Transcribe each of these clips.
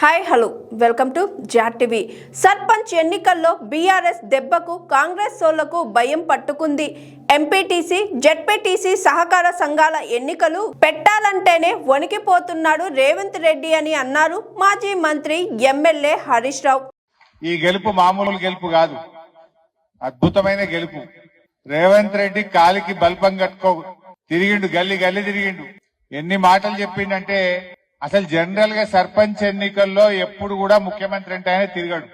Hi hello welcome to జాట్ TV. Sarpanch ఎన్నికల్లో BRS దెబ్బకు కాంగ్రెస్ సోళ్లకు భయం పట్టుకుంది. ఎంపీటీసీ, జెడ్పీటీసీ సహకార సంఘాల ఎన్నికలు పెట్టాలంటేనే వణికిపోతున్నాడు రేవంత్ రెడ్డి అని అన్నారు మాజీ మంత్రి ఎమ్మెల్యే హరీష్ రావు. ఈ గెలుపు మామూలు గెలుపు కాదు, అద్భుతమైన గెలుపు. రేవంత్ రెడ్డి కాలికి బల్పం కట్టుకో తిరిగిండు, గల్లి గల్లి తిరిగిండు. ఎన్ని మాటలు చెప్పిండంటే అసలు జనరల్ గా సర్పంచ్ ఎన్నికల్లో ఎప్పుడు కూడా ముఖ్యమంత్రి అంటే ఆయన తిరిగాడు.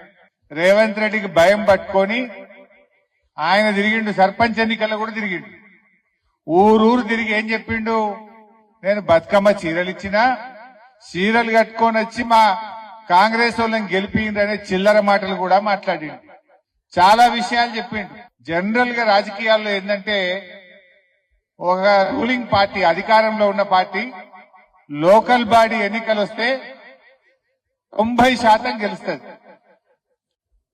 రేవంత్ రెడ్డికి భయం పట్టుకొని ఆయన తిరిగిండు. సర్పంచ్ ఎన్నికల్లో కూడా తిరిగిండు. ఊరూరు తిరిగి ఏం చెప్పిండు, నేను బతుకమ్మ చీరలు ఇచ్చినా, చీరలు కట్టుకొని వచ్చి మా కాంగ్రెస్ వాళ్ళని గెలిపిందనే చిల్లర మాటలు కూడా మాట్లాడిండు. చాలా విషయాలు చెప్పిండు. జనరల్ గా రాజకీయాల్లో ఏంటంటే ఒక రూలింగ్ పార్టీ, అధికారంలో ఉన్న పార్టీ లోకల్ బాడీ ఎన్నికలు వస్తే 90% గెలుస్తుంది,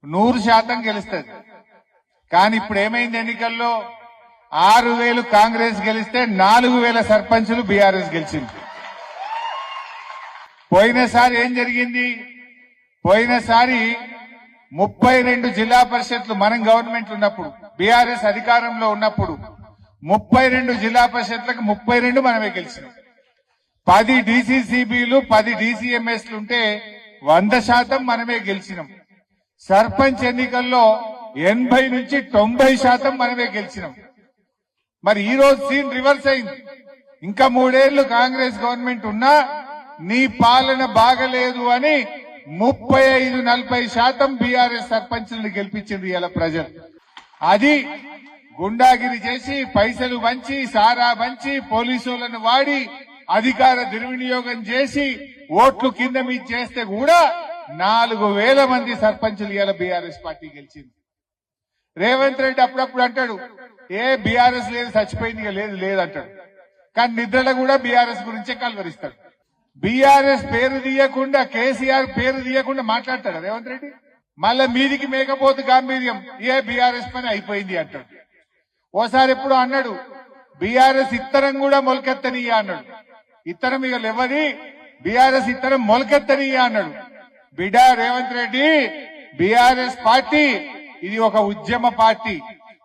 100% గెలుస్తుంది. కానీ ఇప్పుడు ఏమైంది, ఎన్నికల్లో 6,000 కాంగ్రెస్ గెలిస్తే 4,000 సర్పంచులు బీఆర్ఎస్ గెలిచింది. పోయినసారి ఏం జరిగింది, పోయినసారి 32 జిల్లా పరిషత్లు మనం గవర్నమెంట్ ఉన్నప్పుడు, బీఆర్ఎస్ అధికారంలో ఉన్నప్పుడు 32 జిల్లా పరిషత్లకు 32 మనమే గెలిచినాం. 10 డీసీసీబీలు 10 డీసీఎంఎస్లు ఉంటే 100% మనమే గెలిచినాం. సర్పంచ్ ఎన్నికల్లో 80 నుంచి 90% మనమే గెలిచినాం. మరి ఈ రోజు సీన్ రివర్స్ అయింది. ఇంకా 3 ఏళ్లు కాంగ్రెస్ గవర్నమెంట్ ఉన్నా నీ పాలన బాగలేదు అని 35-40% బీఆర్ఎస్ సర్పంచ్లను గెలిపించింది ఇలా ప్రజలు. అది గుండాగిరి చేసి, పైసలు వంచి, సారా వంచి, పోలీసులను వాడి, అధికార దుర్వినియోగం చేసి ఓట్లు కింద మీద చేస్తే కూడా 4,000 మంది సర్పంచులు ఇలా బీఆర్ఎస్ పార్టీ గెలిచింది. రేవంత్ రెడ్డి అప్పుడప్పుడు అంటాడు, ఏ బీఆర్ఎస్ లేదు, చచ్చిపోయింది, లేదు లేదంటాడు. కానీ నిద్రలో కూడా బీఆర్ఎస్ గురించే కలవరిస్తాడు. బీఆర్ఎస్ పేరు తీయకుండా, కేసీఆర్ పేరు తీయకుండా మాట్లాడతాడు రేవంత్ రెడ్డి. మళ్ళా మీదికి మేకపోతు గాంభీర్యం, ఏ బీఆర్ఎస్ పని అయిపోయింది అంటాడు. ఓసారి ఎప్పుడు అన్నాడు, బీఆర్ఎస్ ఇత్తరం కూడా మొలకెత్తనియ్యా అన్నాడు. ఇత్తరం ఇక లేవది, బీఆర్ఎస్ ఇత్తరం మొలకెత్తనియ్యా అన్నాడు. బిడ్డ రేవంత్ రెడ్డి, బీఆర్ఎస్ పార్టీ ఇది ఒక ఉద్యమ పార్టీ.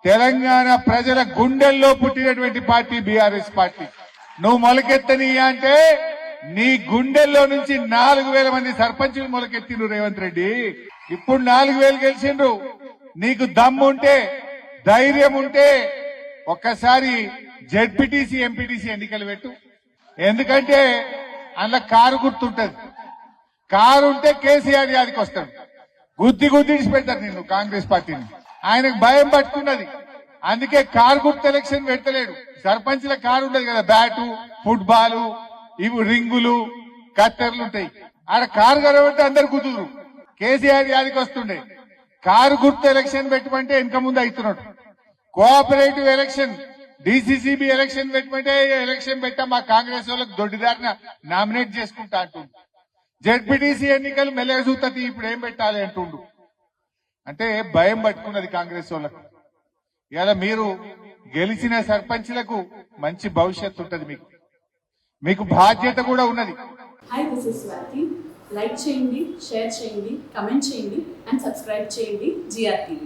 తెలంగాణ ప్రజల గుండెల్లో పుట్టినటువంటి పార్టీ బీఆర్ఎస్ పార్టీ. నువ్వు మొలకెత్తనియ్యా అంటే నీ గుండెల్లో నుంచి 4,000 మంది సర్పంచులు మొలకెత్తిండ్రు రేవంత్ రెడ్డి. ఇప్పుడు 4,000 గెలిచిండ్రు. నీకు దమ్ము ఉంటే, ధైర్యం ఉంటే ఒక్కసారి జెడ్పీటీసీ, ఎంపీటీసీ ఎన్నికలు పెట్టు. ఎందుకంటే అందులో కారు గుర్తుంటది. కారు ఉంటే కేసీఆర్ యాదికి వస్తాడు. గుద్ది గుద్దిడిచి పెడతారు నిన్ను కాంగ్రెస్ పార్టీని. ఆయనకు భయం పట్టుకున్నది, అందుకే కారు గుర్తు ఎలక్షన్ పెట్టలేడు. సర్పంచ్ల కారు ఉండదు కదా, బ్యాటు, ఫుట్బాల్, ఇవి రింగులు, కత్తెరలు ఉంటాయి. ఆడ కారు కలబడితే అందరు కుదురు. కేసీఆర్ యాదికి వస్తుండే. కారు గుర్తు ఎలక్షన్ పెట్టమంటే వెనక ముందు అవుతున్నాడు. కోఆపరేటివ్ ఎలక్షన్, డీసీసీబీ ఎలక్షన్ పెట్టమంటే ఎలక్షన్ పెట్టా మా కాంగ్రెస్ వాళ్ళకి దొడ్డిదారిన నామినేట్ చేసుకుంటా అంటుండు. జెడ్పీటీసీ ఎన్నికలు మెల్లగా చూస్తుంది, ఇప్పుడు ఏం పెట్టాలి అంటుండు. అంటే భయం పట్టుకున్నది కాంగ్రెస్ వాళ్ళకు. ఇలా మీరు గెలిచిన సర్పంచ్లకు మంచి భవిష్యత్తు ఉంటుంది, మీకు బాధ్యత కూడా ఉన్నది. Hi, this is Swathi. Like చేయండి, షేర్ చేయండి, కమెంట్ చేయండి అండ్ సబ్స్క్రైబ్ చేయండి GR TV.